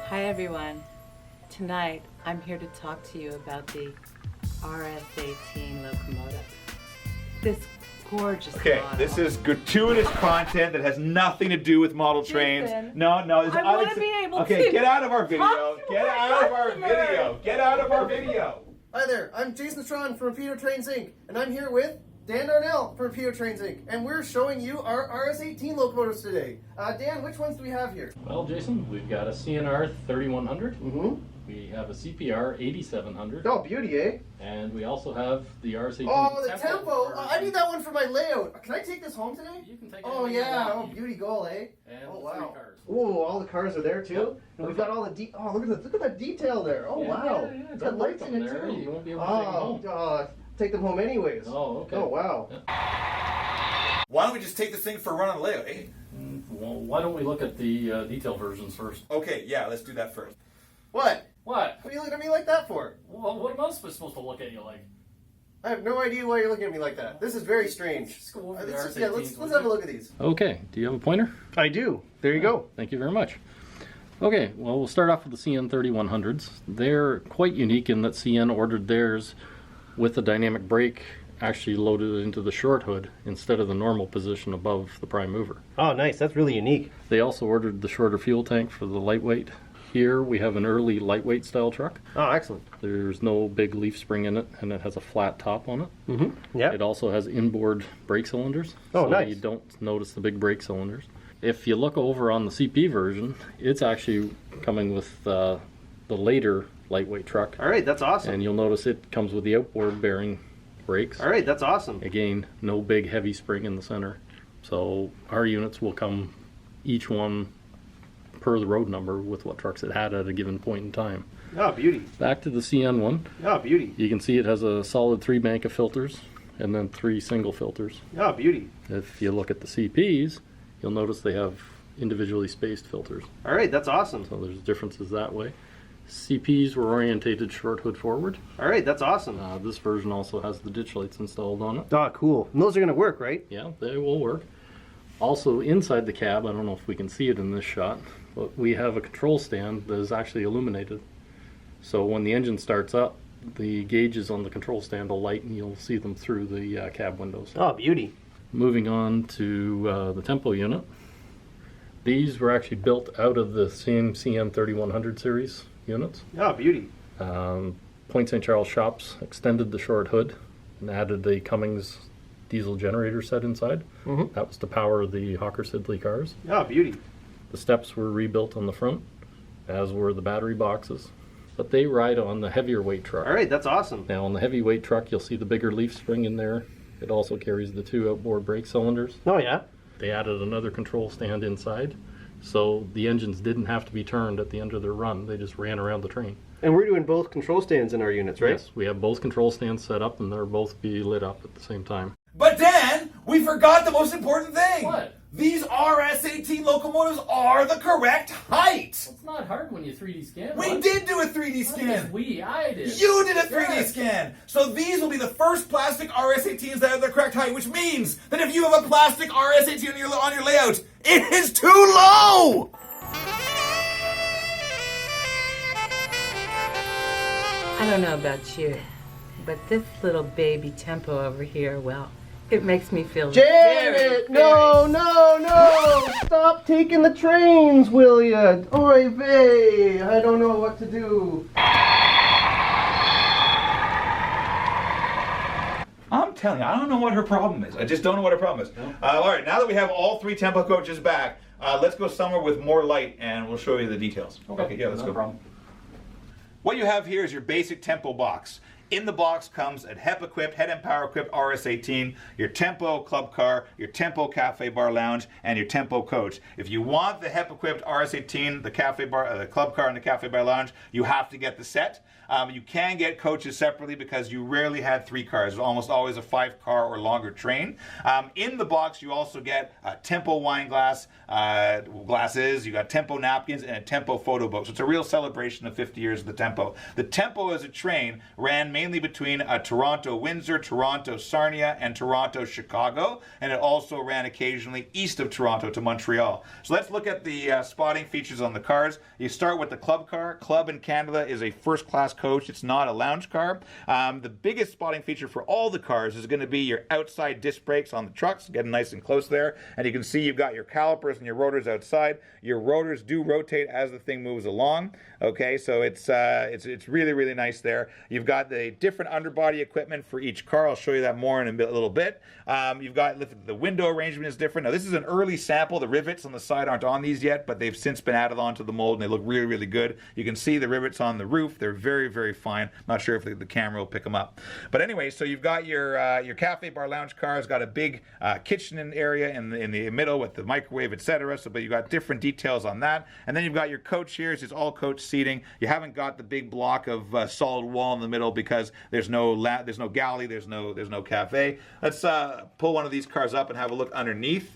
Hi everyone. Tonight I'm here to talk to you about the RS-18 locomotive. This gorgeous model. This is gratuitous content that has nothing to do with model trains. No, it's I want to be able to. Get out of our video. Get out of our video. Get out of our video. Hi there, I'm Jason Strawn from Rapido Trains Inc. And I'm here with Dan Darnell from Rapido Trains Inc. And we're showing you our RS-18 locomotives today. Dan, which ones do we have here? Well, Jason, we've got a CNR 3100. Mm-hmm. We have a CPR 8700. Oh, beauty, eh? And we also have the RS-18 Oh, the Tempo. I need that one for my layout. Can I take this home today? You can take it. Oh, yeah. Oh, beauty goal, eh? And oh, 3 wow. cars. Oh, all the cars are there, too? Yep. And we've got all the oh, look at that detail there. Oh, Yeah, wow. Yeah. It's got lights in it, there. too. You won't be able to take them home. Take them home anyways. Oh, okay. Oh, wow. Yeah. Why don't we just take this thing for a run on the layout, eh? Well, why don't we look at the detail versions first? Okay, yeah, let's do that first. What? What? What are you looking at me like that for? Well, what am I supposed to look at you like? I have no idea why you're looking at me like that. This is very strange. Just go over the let's RS-18s, have a look at these. Okay. Do you have a pointer? I do. There you go. Thank you very much. Okay, well, we'll start off with the CN 3100s. They're quite unique in that CN ordered theirs with the dynamic brake actually loaded into the short hood instead of the normal position above the prime mover. Oh, nice. That's really unique. They also ordered the shorter fuel tank for the lightweight. Here we have an early lightweight style truck. Oh, excellent. There's no big leaf spring in it, and it has a flat top on it. Mm-hmm. Yeah. It also has inboard brake cylinders. Oh, so nice. You don't notice the big brake cylinders. If you look over on the CP version, it's actually coming with the later lightweight truck. All right, that's awesome. And you'll notice it comes with the outboard bearing brakes. All right, that's awesome. Again, no big heavy spring in the center. So our units will come each one per the road number with what trucks it had at a given point in time. Oh, beauty. Back to the CN one. Oh, beauty. You can see it has a solid 3 bank of filters and then 3 single filters. Oh, beauty. If you look at the CPs, you'll notice they have individually spaced filters. All right, that's awesome. So there's differences that way. CPs were orientated short hood forward. All right, that's awesome. This version also has the ditch lights installed on it. Oh, cool. And those are going to work, right? Yeah, they will work. Also inside the cab, I don't know if we can see it in this shot, but we have a control stand that is actually illuminated. So when the engine starts up, the gauges on the control stand will light and you'll see them through the cab windows. Oh, beauty. Moving on to the Tempo unit. These were actually built out of the same CN 3100 series units. Oh, beauty. Point St. Charles shops extended the short hood and added a Cummins diesel generator set inside. Mm-hmm. That was to power the Hawker-Siddeley cars. Oh, beauty. The steps were rebuilt on the front, as were the battery boxes. But they ride on the heavier weight truck. All right, that's awesome. Now on the heavyweight truck, you'll see the bigger leaf spring in there. It also carries the 2 outboard brake cylinders. Oh, yeah? They added another control stand inside, so the engines didn't have to be turned at the end of their run. They just ran around the train. And we're doing both control stands in our units, right? Yes, we have both control stands set up, and they'll both be lit up at the same time. But Dan, we forgot the most important thing. What? These RS-18 locomotives are the correct height. It's not hard when you 3D scan. We did do a 3D scan. I did. You did a 3D Yes. scan. So these will be the first plastic RS-18s that have the correct height, which means that if you have a plastic RS-18 on your layout, it is too low. I don't know about you, but this little baby Tempo over here, well, it makes me feel Janet! No! Stop taking the trains, will ya? Oy vey! I don't know what to do. I'm telling you, I don't know what her problem is. I just don't know what her problem is. All right, now that we have all 3 Tempo coaches back, let's go somewhere with more light and we'll show you the details. Okay, yeah, let's go. Problem. What you have here is your basic Tempo box. In the box comes a HEP-equipped, head and power equipped RS-18, your Tempo club car, your Tempo cafe bar lounge, and your Tempo coach. If you want the HEP-equipped RS-18, the cafe bar, the club car, and the cafe bar lounge, you have to get the set. You can get coaches separately because you rarely had 3 cars. It's almost always a 5-car or longer train. In the box, you also get a Tempo wine glasses, you got Tempo napkins, and a Tempo photo book. So it's a real celebration of 50 years of the Tempo. The Tempo as a train ran mainly between Toronto-Windsor, Toronto-Sarnia, and Toronto-Chicago, and it also ran occasionally east of Toronto to Montreal. So let's look at the spotting features on the cars. You start with the club car. Club in Canada is a first-class coach. It's not a lounge car. The biggest spotting feature for all the cars is going to be your outside disc brakes on the trucks, getting nice and close there. And you can see you've got your calipers and your rotors outside. Your rotors do rotate as the thing moves along. Okay, so it's really, really nice there. You've got the different underbody equipment for each car. I'll show you that more in a little bit. You've got the window arrangement is different. Now this is an early sample. The rivets on the side aren't on these yet, but they've since been added onto the mold and they look really, really good. You can see the rivets on the roof. They're very, very fine. Not sure if the camera will pick them up. But anyway, so you've got your cafe bar lounge car. It's got a big kitchen area in the middle with the microwave, etc. So, but you've got different details on that. And then you've got your coach here. It's all coach seating. You haven't got the big block of solid wall in the middle because there's no galley, there's no cafe. Let's pull one of these cars up and have a look underneath.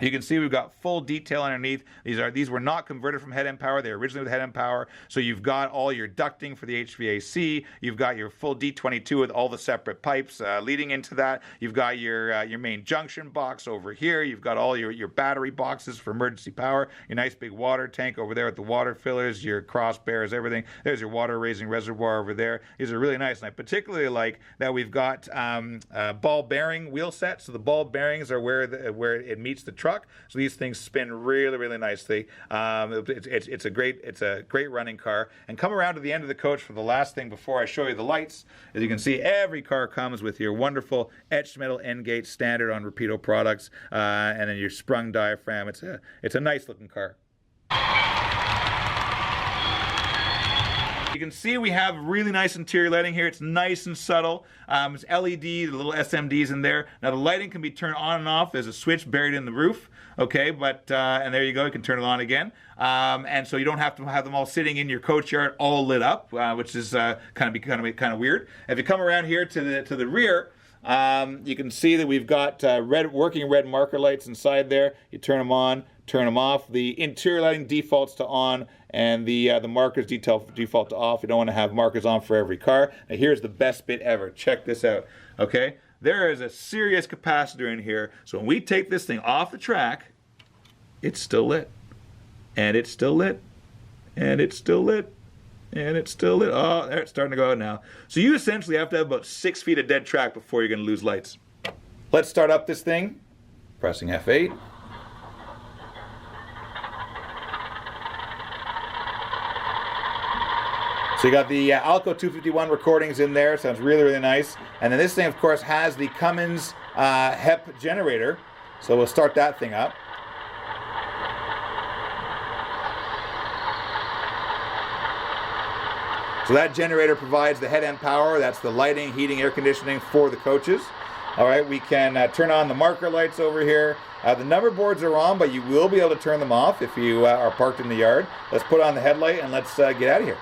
You can see we've got full detail underneath. These were not converted from head end power. They were originally with head end power. So you've got all your ducting for the HVAC. You've got your full D22 with all the separate pipes leading into that. You've got your main junction box over here. You've got all your battery boxes for emergency power. Your nice big water tank over there with the water fillers, your cross bears, everything. There's your water raising reservoir over there. These are really nice. And I particularly like that we've got ball bearing wheel sets. So the ball bearings are where it meets the truck. So these things spin really, really nicely. It's a great running car. And come around to the end of the coach for the last thing before I show you the lights. As you can see, every car comes with your wonderful etched metal end gate standard on Rapido products, and then your sprung diaphragm. It's a nice looking car. You can see we have really nice interior lighting here. It's nice and subtle. It's LED, the little SMDs in there. Now the lighting can be turned on and off. There's a switch buried in the roof. Okay, but and there you go. You can turn it on again. And so you don't have to have them all sitting in your coach yard all lit up, which is kind of weird. If you come around here to the rear, you can see that we've got working red marker lights inside there. You turn them on, turn them off. The interior lighting defaults to on, and the markers default to off. You don't want to have markers on for every car. Now here's the best bit ever. Check this out. Okay, there is a serious capacitor in here. So when we take this thing off the track, it's still lit, and it's still lit, and it's still lit. And it's still lit. Oh, there, it's starting to go out now. So you essentially have to have about 6 feet of dead track before you're going to lose lights. Let's start up this thing. Pressing F8. So you got the Alco 251 recordings in there. Sounds really, really nice. And then this thing, of course, has the Cummins HEP generator. So we'll start that thing up. So that generator provides the head end power. That's the lighting, heating, air conditioning for the coaches. All right, we can turn on the marker lights over here. The number boards are on, but you will be able to turn them off if you are parked in the yard. Let's put on the headlight and let's get out of here.